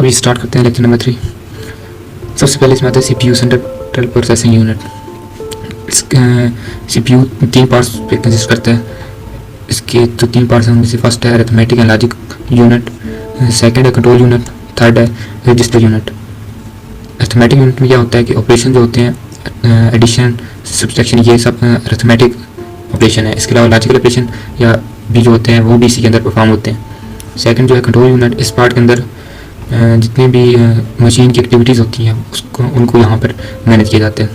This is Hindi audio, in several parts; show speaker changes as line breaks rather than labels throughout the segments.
अभी स्टार्ट करते हैं लेक्चर नंबर 3। सबसे पहले इसमें आता है CPU central processing unit. CPU 3 parts पे कंसिस्ट करता है। इसके जो 3 पार्ट्स हैं उनमें से फर्स्ट है arithmetic and logic unit, second है कंट्रोल यूनिट, थर्ड है रजिस्टर यूनिट। अरिथमेटिक यूनिट में क्या होता है कि ऑपरेशन जो होते हैं एडिशन, सब्सट्रैक्शन, ये सब अरिथमेटिक ऑपरेशन है। इसके अलावा लॉजिकल ऑपरेशन या भी जो होते हैं वो भी इसी के अंदर परफॉर्म होते हैं। सेकंड जो है कंट्रोल यूनिट, इस पार्ट के अंदर जितनी भी मशीन की एक्टिविटीज़ होती हैं उनको यहाँ पर मैनेज किया जाता है,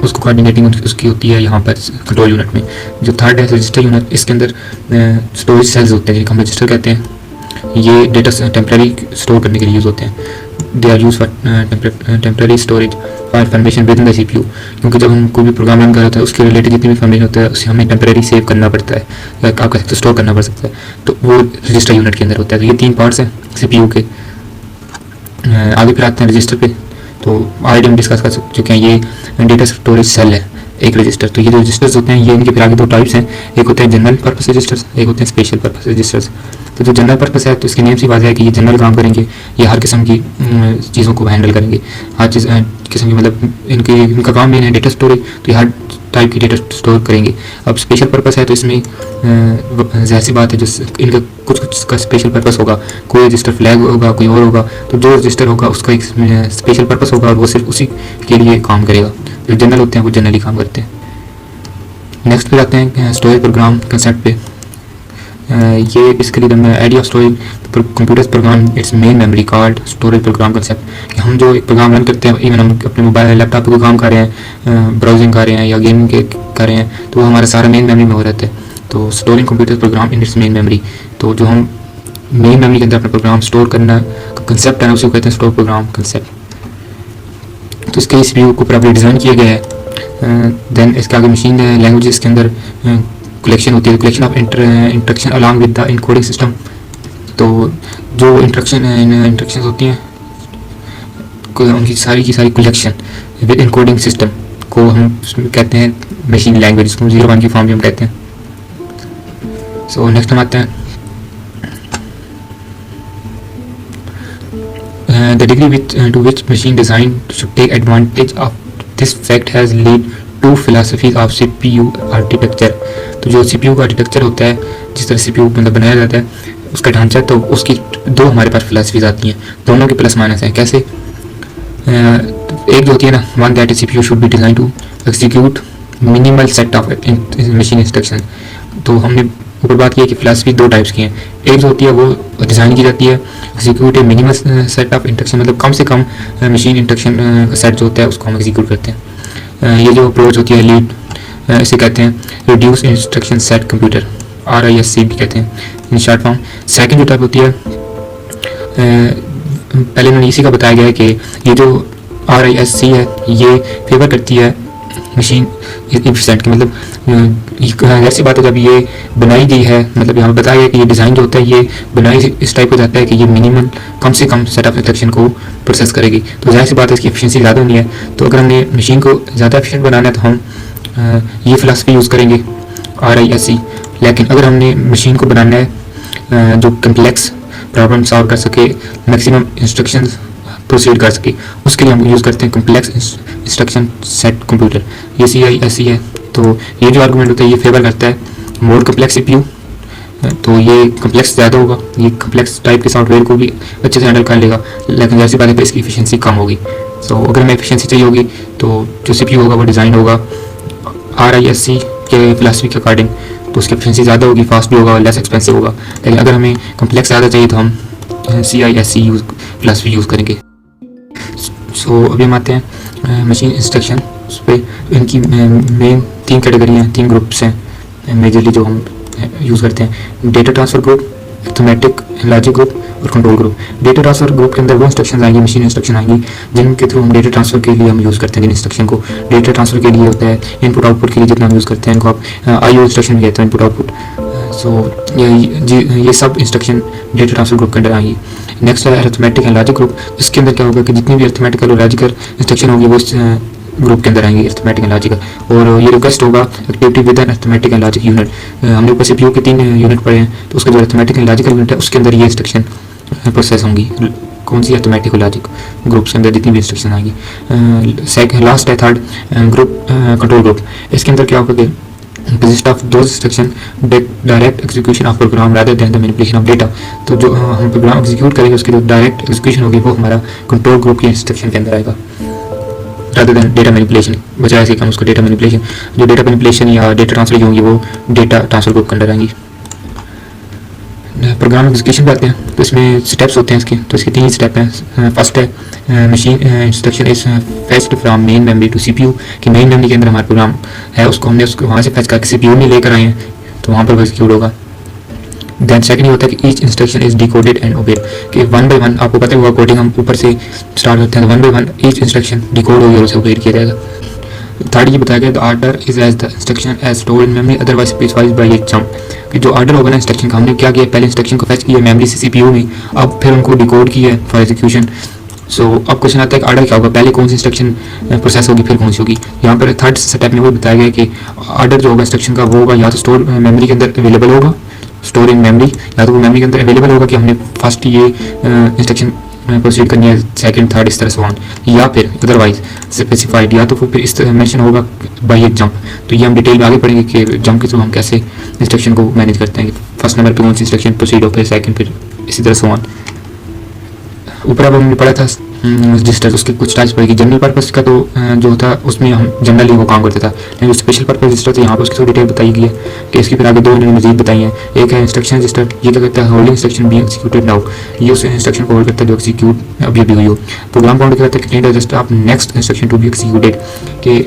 उसको कोऑर्डिनेटिंग उसकी होती है यहाँ पर कंट्रोल यूनिट में। जो थर्ड है रजिस्टर यूनिट, इसके अंदर स्टोरेज सेल्स होते हैं जिनको हम रजिस्टर कहते हैं। ये डेटा टेम्प्रेरी स्टोर करने के लिए यूज़ होते हैं। They are use for temporary storage for information with in the CPU, क्योंकि जब हम कोई भी प्रोग्राम रन कर रहे होते हैं उसके रिलेटेड जितनी भी इन्फॉर्मेशन होता है उसे हमें टेम्प्रेरी सेव करना पड़ता है या आप कह सकते स्टोर करना पड़ सकता है, तो वो रजिस्टर यूनिट के अंदर होता है। तो ये 3 पार्ट्स हैं CPU के। आगे फिर आते हैं रजिस्टर पे। तो ऑलरेडी हम डिस्कस कर चुके हैं, ये डेटा स्टोरेज सेल है एक रजिस्टर। तो ये जो रजिस्टर्स होते हैं ये इनके फिर आगे 2 टाइप्स हैं, एक होते हैं जनरल पर्पस रजिस्टर्स, एक होते हैं स्पेशल पर्पस रजिस्टर्स। तो जो जनरल पर्पस है तो इसकी नेम से वाज़ह है कि ये जनरल काम करेंगे, ये हर किस्म की चीज़ों को हैंडल करेंगे, हर चीज़ किस्म की, मतलब इनका काम मेन है डेटा स्टोरेज, तो ये हर टाइप की डेटा स्टोर करेंगे। अब स्पेशल पर्पस है तो इसमें ज़ाहिर सी बात है जो इनका कुछ का स्पेशल पर्पस होगा, कोई रजिस्टर फ्लैग होगा, कोई और होगा, तो जो रजिस्टर होगा उसका एक स्पेशल पर्पस होगा और वो सिर्फ उसी के लिए काम करेगा। जो जनरल होते हैं वो जनरली काम करते हैं। नेक्स्ट पे आते हैं स्टोरेज प्रोग्राम कंसेप्ट पे। ये basically the idea of storage computers program its main memory card storage program concept, कि हम जो एक प्रोग्राम रन करते हैं, इवन हम अपने मोबाइल लैपटॉप पे कोई काम कर रहे हैं, ब्राउजिंग कर रहे हैं या गेमिंग कर रहे हैं, तो वो हमारा सारा मेन मेमोरी में हो रहता है। तो storing computer program in its main memory, तो जो हम मेन मेमोरी के अंदर अपना प्रोग्राम स्टोर करना कंसेप्ट है ना, उसी को कहते हैं स्टोर प्रोग्राम कंसेप्ट। तो इसके CPU को प्रॉपर्ली डिज़ाइन किया गया है। देन इसके आगे मशीन लैंग्वेजेस के अंदर कलेक्शन होती है, collection of instruction along with the encoding system. तो जो इंस्ट्रक्शंस होती हैं उनकी सारी की सारी कलेक्शन विद इनकोडिंग सिस्टम को हम कहते हैं मशीन लैंग्वेज, इसको 01 की फॉर्म में हम कहते हैं। सो नेक्स्ट हम आते हैं the degree to which machine design should take advantage of this fact has led to philosophies of CPU architecture। तो जो CPU का आर्किटेक्चर होता है, जिस तरह CPU मतलब बनाया जाता है उसका ढांचा, तो उसकी 2 हमारे पास फिलासफीज आती हैं, दोनों के प्लस माइनस हैं। कैसे? एक जो होती है ना, one that CPU should be design to execute minimal set of machine instruction. तो हमने ऊपर बात की है कि फिलासफी 2 टाइप्स की हैं। एक जो होती है वो डिज़ाइन की जाती है execute A minimal set of instruction, मतलब कम से कम मशीन इंस्ट्रक्शन का सेट जो होता है उसको हम एग्जीक्यूट करते हैं। ये जो अप्रोच होती है लीड, इसे कहते हैं reduce instruction set computer, RISC भी कहते हैं इन शॉर्ट फॉर्म। सेकंड जो टाइप होती है, पहले मैंने इसी का बताया गया है कि ये जो RISC है ये फेवर करती है मशीन एफिशिएंट की, मतलब ऐसी बात है जब ये बनाई गई है, मतलब यहाँ बताया गया कि ये डिज़ाइन जो होता है ये बनाई इस टाइप हो जाता है कि ये मिनिमम कम से कम सेट ऑफ इंस्ट्रक्शन को प्रोसेस करेगी, तो जाहिर सी बात है इसकी एफिशिएंसी ज़्यादा होनी है। तो अगर हमने मशीन को ज़्यादा एफिशिएंट बनाना है तो हम ये फिलासफी यूज़ करेंगे RISC। लेकिन अगर हमने मशीन को बनाना है जो कम्प्लेक्स प्रॉब्लम सॉल्व कर सके, मैक्सिमम इंस्ट्रक्शन प्रोसीड कर सके, उसके लिए हम यूज़ करते हैं कम्प्लेक्स इंस्ट्रक्शन सेट कंप्यूटर, ये CISC है। तो ये जो आर्गूमेंट होता है ये फेवर करता है मोर कम्प्लेक्स CPU, तो ये कम्प्लेक्स ज़्यादा होगा, ये कम्प्लेक्स टाइप के सॉफ्टवेयर को भी अच्छे से हैंडल कर लेगा, लेकिन जैसी बात है कि इसकी एफिशिएंसी कम होगी। तो अगर हमें एफिशिएंसी चाहिए होगी तो जो CPU होगा वो डिज़ाइन होगा RISC के फिलासफी के अकॉर्डिंग, तो उसकी एफिशिएंसी ज़्यादा होगी, फास्ट भी होगा और लेस एक्सपेंसिव होगा। लेकिन अगर हमें कम्प्लेक्स ज़्यादा चाहिए तो हम CISC फिलासफी यूज़ करेंगे। सो अभी हम आते हैं मशीन इंस्ट्रक्शन, उस पर इनकी मेन 3 कैटेगरियाँ, 3 ग्रुप्स हैं मेजरली जो हम यूज़ करते हैं। Data transfer group, arithmetic logic group और control group. Data transfer group के अंदर वो इंस्ट्रक्शन आएंगी, मशीन इंस्ट्रक्शन आएंगी जिनके थ्रू हम डेटा ट्रांसफ़र के लिए हम यूज़ करते हैं। जिन इंस्ट्रक्शन को डेटा ट्रांसफ़र के लिए होता है, इनपुट आउटपुट के लिए जितना हम यूज़ करते हैं इनको आप IO इंस्ट्रक्शन भी कहते हैं, इनपुट आउटपुट। सो ये सब इंस्ट्रक्शन डेटा ट्रांसफ़र ग्रुप के अंदर आएंगी। नेक्स्ट है अरिथमेटिक एंड लॉजिक ग्रुप। इसके अंदर क्या होगा कि जितनी भी अरिथमेटिकल और लॉजिकल इंस्ट्रक्शन होंगी वो इस ग्रुप के अंदर आएंगे, अरिथमेटिक एंड लॉजिकल। और ये रिक्वेस्ट होगा activity with an arithmetic and logic unit. हमने ऊपर CPU के 3 यूनिट पढ़े हैं, तो उसका जो अरिथमेटिक एंड लॉजिकल यूनिट है उसके अंदर ये इंस्ट्रक्शन प्रोसेस होंगी, कौन सी अर्थमेटिक और लॉजिक ग्रुप्स के अंदर जितनी भी इंस्ट्रक्शन आएंगी। लास्ट है थर्ड ग्रुप कंट्रोल ग्रुप। इसके अंदर क्या होगा कि consist of those instruction direct execution of program rather than the manipulation of data। तो जो हम प्रोग्राम एग्जीक्यूट करेंगे उसकी जो डायरेक्ट एग्जीक्यूशन होगी वो हमारा कंट्रोल ग्रुप की इंस्ट्रक्शन के अंदर आएगा rather than डेटा मैनिपुलेशन, बजाय से हम उसको डेटा मैनिपुलेशन, जो डेटा मैनिपुलेशन या डेटा ट्रांसफर होंगी वो डेटा ट्रांसफर ग्रुप के अंदर आएंगी। प्रोग्राम एग्जीक्यूशन पे आते हैं तो इसमें स्टेप्स होते हैं इसके, तो इसके 3 स्टेप हैं। फर्स्ट है machine instruction is fetched from main memory to CPU, कि मेन मेमोरी के अंदर हमारा प्रोग्राम है उसको हमने उसको वहाँ से फेच करके सीपीयू में लेकर आए हैं तो वहाँ पर एग्जीक्यूट होगा। देन सेकंड ये होता है कि each instruction is decoded and obeyed, कि वन बाय वन, आपको पता है कोडिंग हम ऊपर से स्टार्ट करते हैं, तो one by one each instruction decode होगी और उसे ओबेड किया जाएगा। थर्ड ये बताया गया the order is as the instruction as stored in memory otherwise specified by a jump, कि जो आर्डर होगा ना इंस्ट्रक्शन का, हमने क्या किया पहले इंस्ट्रक्शन को फेच किया मेमोरी से सीपीयू में, अब फिर उनको डिकोड किया फॉर एग्जीक्यूशन। सो अब क्वेश्चन आता है कि आर्डर क्या होगा, पहले कौन सी इंस्ट्रक्शन प्रोसेस होगी फिर कौन सी होगी। यहाँ पर थर्ड स्टेप में वो बताया गया कि आर्डर जो होगा इंस्ट्रक्शन का वो होगा या तो स्टोर मेमोरी के अंदर अवेलेबल होगा, स्टोर इन मेमोरी, या तो वो मेमोरी के अंदर अवेलेबल होगा कि हमने फर्स्ट ये इंस्ट्रक्शन प्रोसीड करनी है, सेकंड थर्ड इस तरह से ऑन, या फिर अदरवाइज स्पेसिफाइड, या तो फिर इस तरह मेंशन होगा बाय एक जंप। तो ये हम डिटेल में आगे पढ़ेंगे कि जंप के थ्रू हम कैसे इंस्ट्रक्शन को मैनेज करते हैं, फर्स्ट नंबर पे कौन सी इंस्ट्रक्शन प्रोसीड हो, फिर सेकंड, फिर इसी तरह से ऑन। ऊपर अब हमने पढ़ा था रजिस्टर, उसके कुछ टाइप्स पड़ेगी। जनरल पर्पस का तो जो होता है उसमें हम जनरली वो काम करते था, लेकिन जो स्पेशल पर्पस रजिस्टर तो यहाँ पर उसकी थोड़ी डिटेल बताई गई है कि इसकी फिर आगे 2 इन्होंने मजीद बताई हैं। एक है इंस्ट्रक्शन रजिस्टर, ये क्या करता है holding instruction being executed now, ये उस इंस्ट्रक्शन को होल्ड करता है जो एग्जीक्यूट अभी अभी हुई हो। प्रोग्राम काउंटर क्या करता है contain register of next instruction to be executed, कि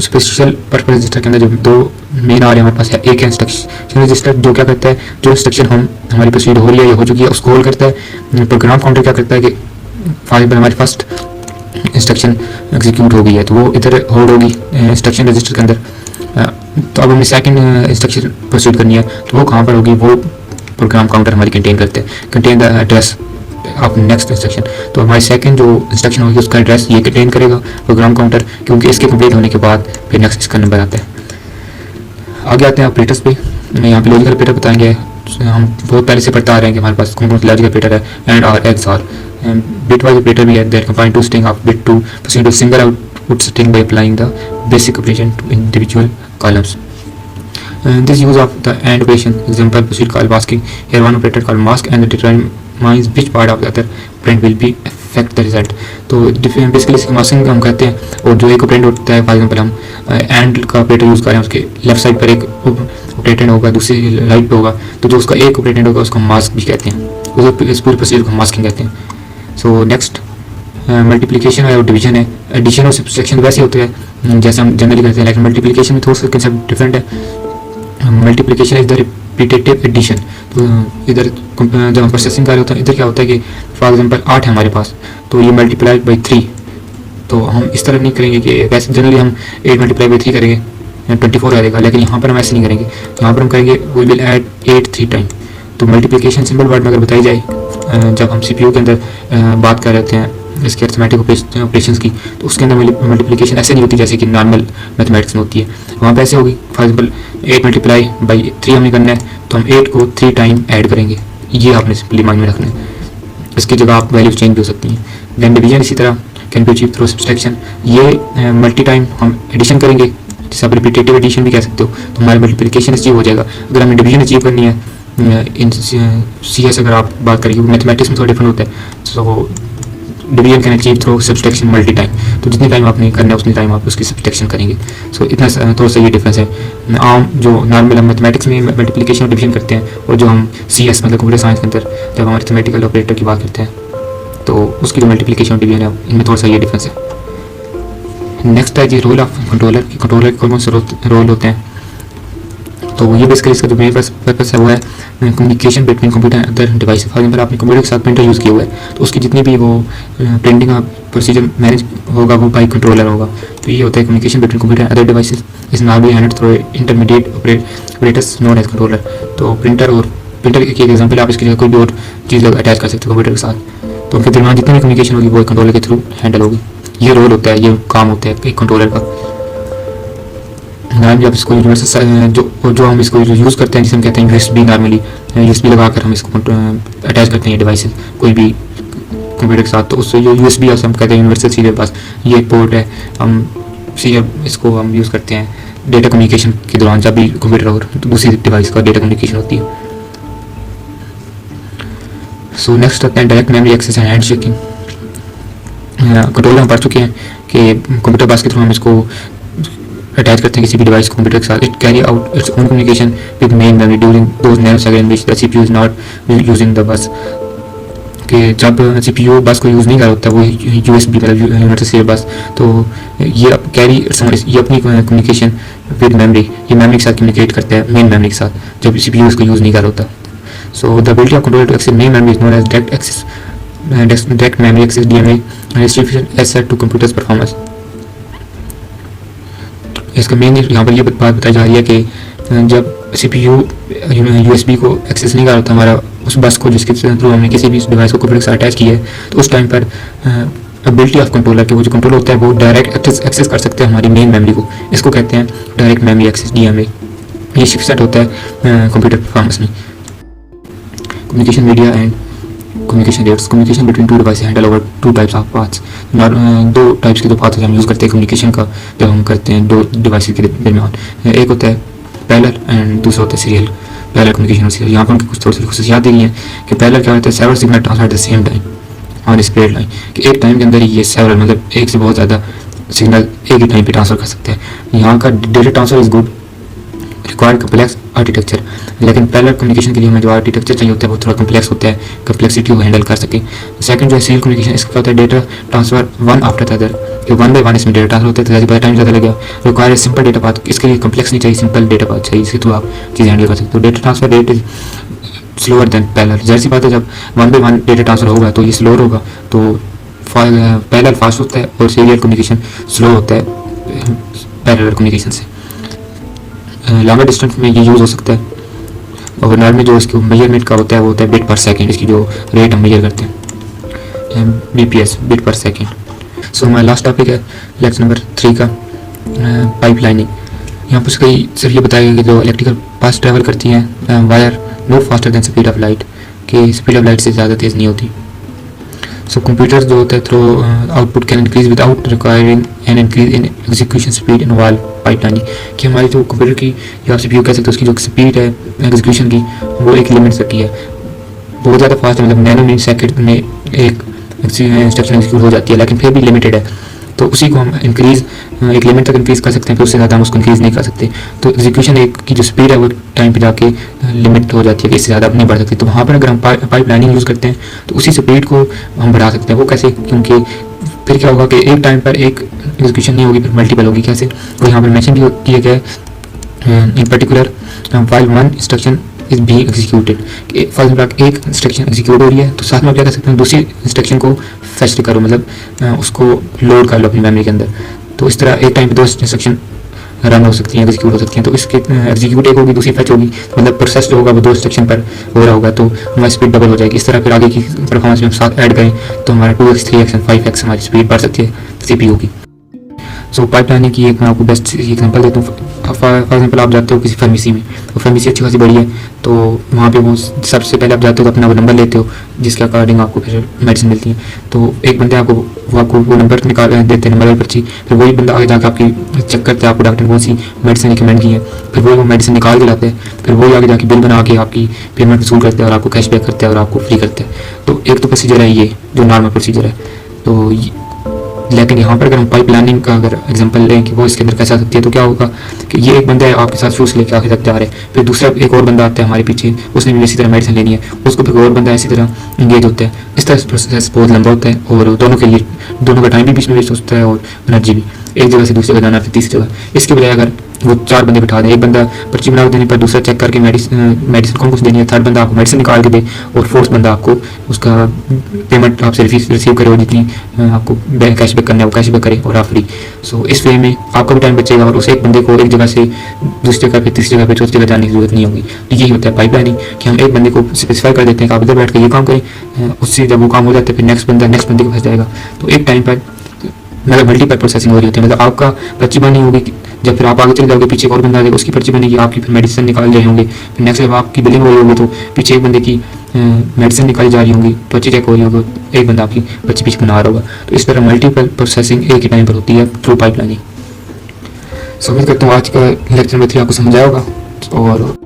स्पेशल पर्पस रजिस्टर के अंदर जो 2 मेन आ रहे हैं हमारे पास है, एक है इंस्ट्रक्शन रजिस्टर जो क्या करता है जो इंस्ट्रक्शन हम हमारी प्रोसीड हो रही है या हो चुकी है उसको होल्ड करता है। प्रोग्राम काउंटर क्या करता है कि फाइल हमारी फर्स्ट इंस्ट्रक्शन एग्जीक्यूट हो गई है तो वो इधर होल्ड होगी इंस्ट्रक्शन रजिस्टर के अंदर। तो अब हमें सेकंड इंस्ट्रक्शन प्रोसीड करनी है तो वो कहाँ पर होगी, वो प्रोग्राम काउंटर हमारी कंटेन करते हैं, contain the address of next instruction. तो हमारी सेकंड जो इंस्ट्रक्शन होगी उसका एड्रेस ये कंटेन करेगा प्रोग्राम काउंटर, क्योंकि इसके कंप्लीट होने के बाद फिर नेक्स्ट इसका नंबर आता है। आगे आते हैं ऑपरेटर्स पे। यहाँ पे लॉजिकल ऑपरेटर बताएंगे, हम बहुत पहले से पढ़ते आ रहे हैं कि हमारे पास कौन कौन से लॉजिकल ऑपरेटर है, and or XOR. Bitwise operator भी है, they're confined to string of bit to proceed to single output string by applying the basic operation to individual columns. This use of the AND operation example proceed call masking. Here one operator called mask and determines which part of the other operand will be affect the result. तो बेसिकली इसकी मास्किंग हम कहते हैं, और जो एक ऑपरेंड होता है फॉर एग्जांपल हम AND का ऑपरेटर यूज़ करें, उसके लेफ्ट साइड पर एक ऑपरेटेंड होगा, दूसरी राइट पे होगा, तो जो उसका एक ऑपरेटेंड होगा उसको मास्क भी कहते हैं, उस पूरे प्रोसीजर को मास्किंग कहते हैं। सो नेक्स्ट मल्टीप्लिकेशन है और डिवीजन है। एडिशन और सब्ट्रैक्शन वैसे होते हैं जैसे हम जनरली करते हैं, लेकिन मल्टीप्लिकेशन में थोड़ा सा कंसेप्ट डिफरेंट है। Multiplication is the repetitive addition, तो इधर जब हम प्रोसेसिंग कर रहे होते हैं इधर क्या होता है कि फॉर एग्जांपल 8 है हमारे पास, तो ये मल्टीप्लाई बाई 3, तो हम इस तरह नहीं करेंगे कि वैसे जनरली हम 8 मल्टीप्लाई बाई 3 करेंगे 24 आ जाएगा, लेकिन यहाँ पर हम ऐसे नहीं करेंगे, यहाँ पर हम करेंगे वी विल ऐड 8 3 टाइम। तो मल्टीप्लिकेशन सिंपल वर्ड में अगर बताई जाए जब हम सीपीयू के अंदर बात कर रहे हैं इसके अर्थमेटिक ऑपरेशंस की, तो उसके अंदर मल्टीप्लिकेशन ऐसे नहीं होती जैसे कि नॉर्मल मैथमेटिक्स में होती है, वहाँ पे ऐसे होगी फॉर एग्जांपल 8 मल्टीप्लाई बाई 3 हमें करना है तो हम 8 को 3 टाइम ऐड करेंगे, ये आपने सिंपली माइंड में रखना है, इसकी जगह आप वैल्यू चेंज भी हो सकती हैं। देन डिवीजन इसी तरह can be achieve through subtraction, ये मल्टी टाइम हम एडिशन करेंगे जिसे आप रिपीटेटिव एडिशन भी कह सकते हो, तो हमारा मल्टीप्लिकेशन अचीव हो जाएगा। अगर हमें डिवीजन अचीव करनी है इन CS अगर आप बात करेंगे, मैथमेटिक्स में थोड़ा डिफरेंट होता है, तो division can achieve through subtraction multi time, तो जितनी टाइम आपने करना है उतनी टाइम आप उसकी सब्ट्रैक्शन करेंगे। सो इतना थोड़ा सा ये डिफरेंस है। आम जो नॉर्मल हम मैथमेटिक्स में मल्टीप्लिकेशन और डिवीजन करते हैं, और जो हम CS मतलब कंप्यूटर साइंस के अंदर जब हम अरिथमेटिकल ऑपरेटर की बात करते हैं तो उसकी जो मल्टीप्लिकेशन और डिवीजन है इनमें थोड़ा सा ये डिफरेंस है। नेक्स्ट है जी रोल ऑफ कंट्रोलर, कंट्रोलर के कौन से रोल होते हैं, तो ये बेसिकली इसका जो मेन पर्पस है वो है communication between computer and other device. For example आपने कंप्यूटर के साथ प्रिंटर यूज़ किया हुआ है, तो उसकी जितनी भी वो प्रिंटिंग का प्रोसीजर मैनेज होगा वो बाई कंट्रोलर होगा। तो ये होता है communication between computer and other devices is now be handled through intermediate operators known as controller. तो प्रिंटर की एक एग्जांपल आप इसकी जगह कोई भी और चीज़ अटैच कर सकते हो कंप्यूटर के साथ, तो उनके दरमियान जितनी भी कम्युनिकेशन होगी वो कंट्रोलर के थ्रू हैंडल होगी। ये रोल होता है, ये काम होता है एक कंट्रोलर का। नॉर्मली आप इसको यूनिवर्सल जो हम इसको यूज़ करते हैं, जिसे हम कहते हैं यूएसबी, नॉर्मली यूएसबी लगाकर हम इसको अटैच करते हैं डिवाइस कोई भी कंप्यूटर के साथ। तो उससे जो यूएसबी है हम कहते हैं यूनिवर्सल सीरियल बस, ये एक पोर्ट है। हम सीरियल इसको हम यूज़ करते हैं डेटा कम्युनिकेशन के दौरान, जब भी कंप्यूटर और दूसरी डिवाइस का डेटा कम्युनिकेशन होती है। सो नेक्स्ट आते हैं direct memory access and handshaking. Controller हम पढ़ चुके हैं कि कंप्यूटर बस के थ्रू हम इसको अटैच करते हैं किसी भी डिवाइस को कंप्यूटर के साथ। It carry out its own communication with main memory during those narrow second in which the CPU is not using the bus. कि जब सीपीयू बस को यूज़ नहीं कर होता, वो यूएसबी मतलब यूनिवर्सल सीरियल बस, तो ये कैरी ये अपनी कम्युनिकेशन विद मेमोरी, ये मेमोरी के साथ कम्युनिकेट करता है मेन मेमोरी के साथ जब सीपीयू इसको यूज़ नहीं कर होता। So the ability of controller to access main memory is known as direct memory access DMA distribution asset to computers performance. इसका मेन यहाँ पर ये बात बताई जा रही है कि जब सीपीयू यूएसबी को एक्सेस नहीं कर होता हमारा उस बस को, जिसके थ्रू हमने किसी भी डिवाइस को कंप्यूटर के साथ अटैच किया है, तो उस टाइम पर एबिलिटी ऑफ कंट्रोलर के वो जो कंट्रोल होता है वो डायरेक्ट एक्सेस कर सकते हैं हमारी मेन मेमोरी को। इसको कहते हैं डायरेक्ट मेमोरी एक्सेस डीएमए। ये शिपसेट होता है कंप्यूटर परफॉर्मेंस में। Communication media and communication rates. Communication between two device handle over two types of paths. दो टाइप्स के दो पाथ हम यूज़ करते हैं कम्युनिकेशन का जब हम करते हैं दो डिवाइस के दरमियान। एक होता है पैरेलल एंड दूसरा होता है सीरियल। पैरेलल कम्युनिकेशन और सीरियल, यहाँ पर उनकी कुछ थोड़ी सी खुशियात दी गई हैं कि पैरेलल क्या होता है, several signal transfer at the same time on spread line, कि एक टाइम के अंदर ही ये सेवरल मतलब एक से बहुत ज़्यादा सिग्नल एक ही टाइम पे ट्रांसफर कर सकते हैं। यहाँ का data transfer is good required complex architecture, लेकिन पैरेलल कम्युनिकेशन के लिए हमें जो आर्किटेक्चर चाहिए होता है वो थोड़ा कम्प्लेक्स होता है, कम्प्लेक्सिटी को हैंडल कर सके। सेकंड जो है सीरियल कम्युनिकेशन, इसका क्या होता है data transfer one after the other, कि वन बाय वन इसमें डेटा ट्रांसफर होता है, तो ज़्यादा टाइम ज़्यादा लगेगा। रिक्वायर सिंपल डेटा पाथ, इसके लिए कम्प्लेक्स नहीं चाहिए, सिंपल डेटा पाथ चाहिए, इसके थ्रू आप चीज़ें हैंडल कर सकते हो। Data transfer rate is slower then parallel, जैसी बात है जब one by one data transfer होगा तो ये स्लोअर होगा, तो पैरेलल फास्ट होता है और सीरियल कम्युनिकेशन स्लो होता है पैरेलल कम्युनिकेशन से। लॉन्गर डिस्टेंस में ये यूज़ हो सकता है। और नॉर्मली जो इसको मेजरमेंट का होता है वो होता है बिट पर सेकंड, इसकी जो रेट हम मेजर करते हैं बीपीएस, बिट पर सेकंड। सो हमारा लास्ट टॉपिक है लेक्चर नंबर 3 का पाइपलाइनिंग। यहाँ पर कई सिर्फ ये बताया गया कि जो इलेक्ट्रिकल पास ट्रैवल करती हैं wire no faster than speed of light, कि स्पीड ऑफ लाइट से ज़्यादा तेज़ नहीं होती। सो कंप्यूटर्स जो होता है throughput can increase without requiring an increase in execution speed involve pipelining, कि हमारी जो कंप्यूटर की या सीपीयू कह सकते हैं उसकी जो स्पीड है एग्जीक्यूशन की वो एक लिमिट तक की है, बहुत ज़्यादा फास्ट है, मतलब नैनो मिली सेकंड में एक इंस्ट्रक्शन एग्जीक्यूट हो जाती है, लेकिन फिर भी लिमिटेड है। तो उसी को हम इंक्रीज़ एक लिमिट तक इंक्रीज़ कर सकते हैं, फिर उससे ज़्यादा हम उसको इंक्रीज़ नहीं कर सकते। तो एग्जीक्यूशन एक की जो स्पीड है वो टाइम पे जाके लिमिट हो जाती है कि इससे ज़्यादा नहीं बढ़ सकती। तो वहाँ पर अगर हम पाइप लाइनिंग यूज़ करते हैं तो उसी स्पीड को हम बढ़ा सकते हैं। वो कैसे, क्योंकि फिर क्या होगा कि एक टाइम पर एक एग्जीक्यूशन नहीं होगी, फिर मल्टीपल होगी। कैसे, तो यहाँ पर मैंशन भी किया गया है इन particular file one instruction is be executed, for example एक इंस्ट्रक्शन एग्जीक्यूट हो रही है तो साथ में क्या कर सकते हैं दूसरी इंस्ट्रक्शन को फेच करो, मतलब उसको लोड कर लो अपनी मेमोरी के अंदर। तो इस तरह एक टाइम पे दो इंस्ट्रक्शन रन हो सकती हैं, एग्जीक्यूट हो सकती हैं। तो इसके एग्जीक्यूट एक होगी दूसरी फेच होगी, मतलब प्रोसेस जो होगा वो दो इंस्ट्रक्शन पर हो रहा होगा, तो हमारी स्पीड डबल हो जाएगी। इस तरह फिर आगे की परफॉर्मेंस में हम साथ ऐड करें तो हमारा 2x 3x 5x हमारी स्पीड बढ़ सकती है सीपीयू की। सो पाइपलाइनिंग की एक मैं आपको बेस्ट एग्जांपल देता हूँ। फॉर एग्जांपल आप जाते हो किसी फार्मेसी में, तो फार्मेसी अच्छी खासी बड़ी है, तो वहाँ पे वो सबसे पहले आप जाते हो तो अपना वो नंबर लेते हो जिसके अकॉर्डिंग आपको फिर मेडिसिन मिलती है। तो एक बंदे आपको वो नंबर निकाल देते हैं, नंबर वाली पर्ची, फिर वही बंदा आगे जाकर आपकी चेक करते हैं आपको डॉक्टर ने कौन सी मेडिसिन रिकमेंड की है, फिर वो मेडिसिन निकाल के लाते हैं, फिर वही आगे जाके बिल बना के आपकी पेमेंट वसूल करते हैं और आपको कैशबैक करते हैं और आपको फ्री करते हैं। तो एक तो प्रोसीजर है ये जो नॉर्मल प्रोसीजर है। तो लेकिन यहाँ पर अगर हम पाइप लाइनिंग का अगर एग्जांपल लें कि वो इसके अंदर कैसा सकती है, तो क्या होगा कि ये एक बंदा है आपके साथ शूज़ लेके आगे तक जा रहे हैं, फिर दूसरा एक और बंदा आता है हमारे पीछे, उसने भी इसी तरह मेडिसिन लेनी है, उसको फिर और बंदा इसी तरह इंगेज होता है। इस तरह प्रोसेस बहुत लंबा होता है और दोनों के लिए दोनों का टाइम भी बीच में वेस्ट होता है और एनर्जी भी, एक जगह से दूसरी जगह जाना फिर तीसरी जगह। इसके बजाय अगर वो 4 बंदे बिठा दें, एक बंदा पर्ची बना देने पर दूसरा चेक करके मेडिसिन कौन कुछ देनी है, थर्ड बंदा आपको मेडिसिन निकाल के दे और फोर्थ बंदा आपको उसका पेमेंट आपसे रिसीव करे और जितनी आपको कैशबैक करना है वो कैशबैक करे और आप फ्री। सो इस वे में आपका भी टाइम बचेगा और उस एक बंदे को एक जगह से दूसरी जगह पे तीसरी जगह पे चौथी जगह जाने की जरूरत नहीं होगी। तो यही होता है पाइपलाइनिंग कि हम एक बंदे को स्पेसिफाई कर देते हैं कि आप इधर बैठ कर ये काम करें, उससे जब वो काम हो जाता है फिर नेक्स्ट बंदे के पास जाएगा। तो एक टाइम पर मतलब मल्टीपल प्रोसेसिंग हो रही होती है, मतलब आपका पर्ची बनी होगी जब फिर आप आगे चले जाओगे पीछे एक और बंदा आ जाएगा, उसकी पर्ची बनेगी, आपकी फिर मेडिसिन निकाल रहे होंगे, फिर नेक्स्ट जब आपकी बिलिंग हो रही होगी तो पीछे एक बंदे की मेडिसिन निकाली जा रही होंगी, पर्ची चेक हो रही होगी, एक बंदा आपकी पर्ची पीछे बना रहा होगा। तो इस तरह मल्टीपल प्रोसेसिंग एक ही टाइम पर होती है थ्रू पाइपलाइनिंग। उम्मीद करता हूँ आज का लेक्चर में आपको समझ आया होगा और